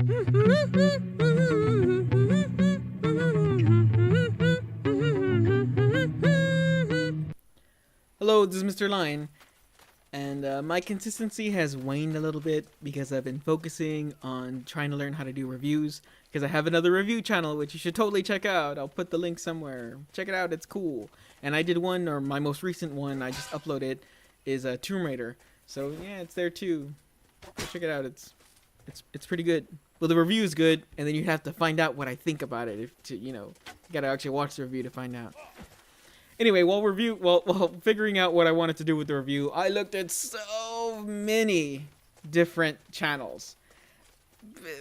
Hello, this is Mr. Lion, and my consistency has waned a little bit because I've been focusing on trying to learn how to do reviews. Because I have another review channel, which you should totally check out. I'll put the link somewhere. Check it out; it's cool. And I did one, or my most recent one, I just uploaded, is a Tomb Raider. So yeah, it's there too. Go check it out. It's pretty good. Well, the review is good, and then you have to find out what I think about it. You gotta actually watch the review to find out. Anyway, while figuring out what I wanted to do with the review, I looked at so many different channels.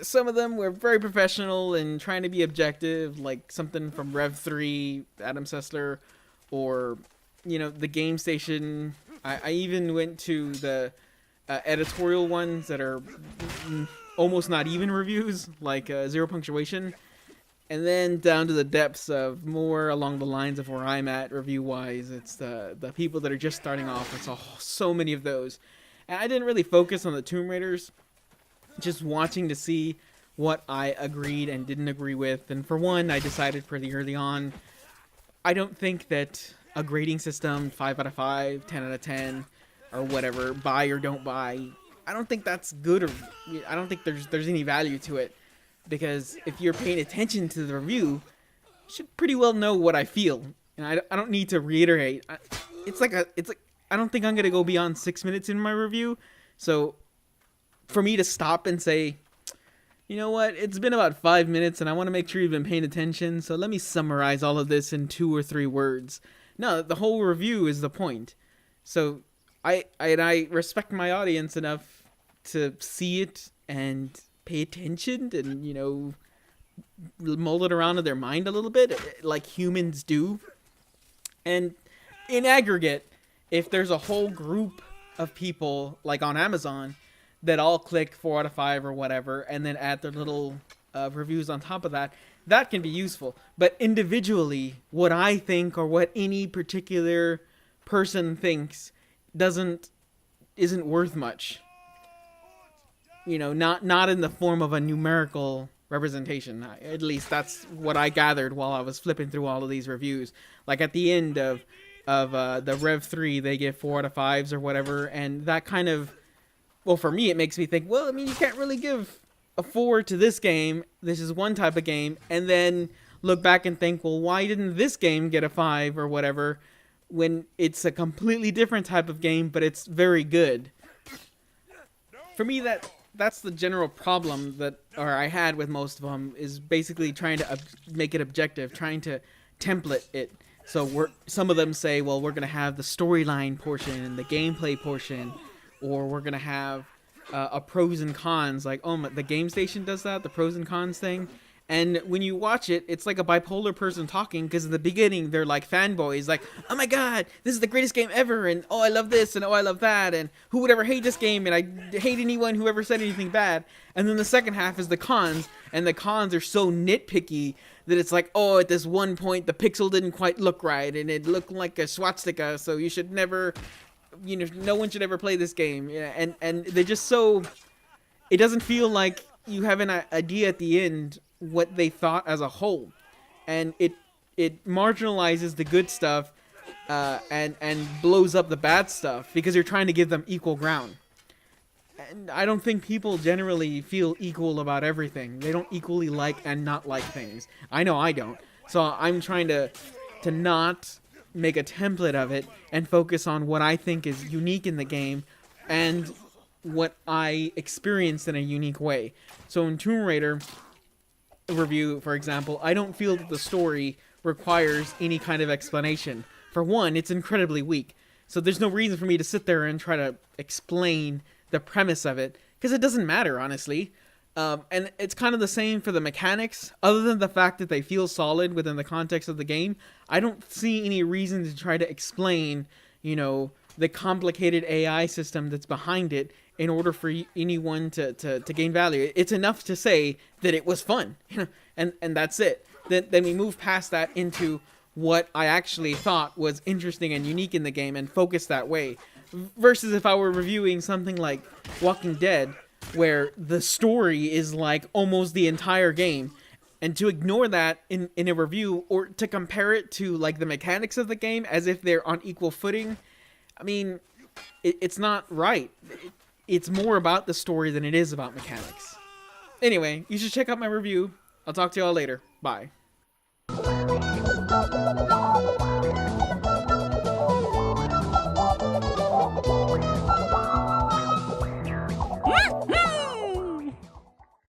Some of them were very professional and trying to be objective, like something from Rev3, Adam Sessler, or the Game Station. I even went to the editorial ones that are almost not even reviews, like Zero Punctuation. And then down to the depths of more along the lines of where I'm at review-wise. It's the people that are just starting off. It's so many of those. And I didn't really focus on the Tomb Raiders. Just watching to see what I agreed and didn't agree with. And for one, I decided pretty early on, I don't think that a grading system, 5 out of 5, 10 out of 10, or whatever, buy or don't buy, I don't think that's good, or I don't think there's any value to it. Because if you're paying attention to the review, you should pretty well know what I feel. And I don't need to reiterate. It's like I don't think I'm going to go beyond 6 minutes in my review. So for me to stop and say, you know what, it's been about 5 minutes and I want to make sure you've been paying attention. So let me summarize all of this in 2 or 3 words. No, the whole review is the point. So I respect my audience enough to see it and pay attention and mull it around in their mind a little bit like humans do. And in aggregate, if there's a whole group of people like on Amazon that all click 4 out of 5 or whatever and then add their little reviews on top of that, that can be useful. But individually, what I think or what any particular person thinks isn't worth much. Not in the form of a numerical representation. At least that's what I gathered while I was flipping through all of these reviews. Like at the end of the Rev 3, they give 4 out of 5s or whatever, and that kind of, well, for me, it makes me think, well, I mean, you can't really give a 4 to this game. This is one type of game, and then look back and think, well, why didn't this game get a 5 or whatever when it's a completely different type of game, but it's very good? For me, that's the general problem I had with most of them, is basically trying to make it objective, trying to template it. So some of them say, well, we're going to have the storyline portion and the gameplay portion, or we're going to have a pros and cons. Like, the Game Station does that, the pros and cons thing. And when you watch it, it's like a bipolar person talking, because in the beginning, they're like fanboys, like, oh my god, this is the greatest game ever, and oh, I love this, and oh, I love that, and who would ever hate this game, and I hate anyone who ever said anything bad. And then the second half is the cons, and the cons are so nitpicky that it's like, oh, at this one point, the pixel didn't quite look right, and it looked like a swastika, so you should never, no one should ever play this game. And they're just so, it doesn't feel like you have an idea at the end what they thought as a whole, and it marginalizes the good stuff and blows up the bad stuff because you're trying to give them equal ground. And I don't think people generally feel equal about everything. They don't equally like and not like things. I know I don't. So I'm trying to not make a template of it and focus on what I think is unique in the game and what I experienced in a unique way. So in Tomb Raider review, for example, I don't feel that the story requires any kind of explanation. For one, it's incredibly weak, so there's no reason for me to sit there and try to explain the premise of it, because it doesn't matter, honestly. And it's kind of the same for the mechanics. Other than the fact that they feel solid within the context of the game, I don't see any reason to try to explain, the complicated AI system that's behind it in order for anyone to gain value. It's enough to say that it was fun, and that's it. Then we move past that into what I actually thought was interesting and unique in the game and focus that way. Versus if I were reviewing something like Walking Dead, where the story is like almost the entire game. And to ignore that in a review, or to compare it to like the mechanics of the game as if they're on equal footing, I mean, it's not right. It's more about the story than it is about mechanics. Anyway, you should check out my review. I'll talk to y'all later. Bye.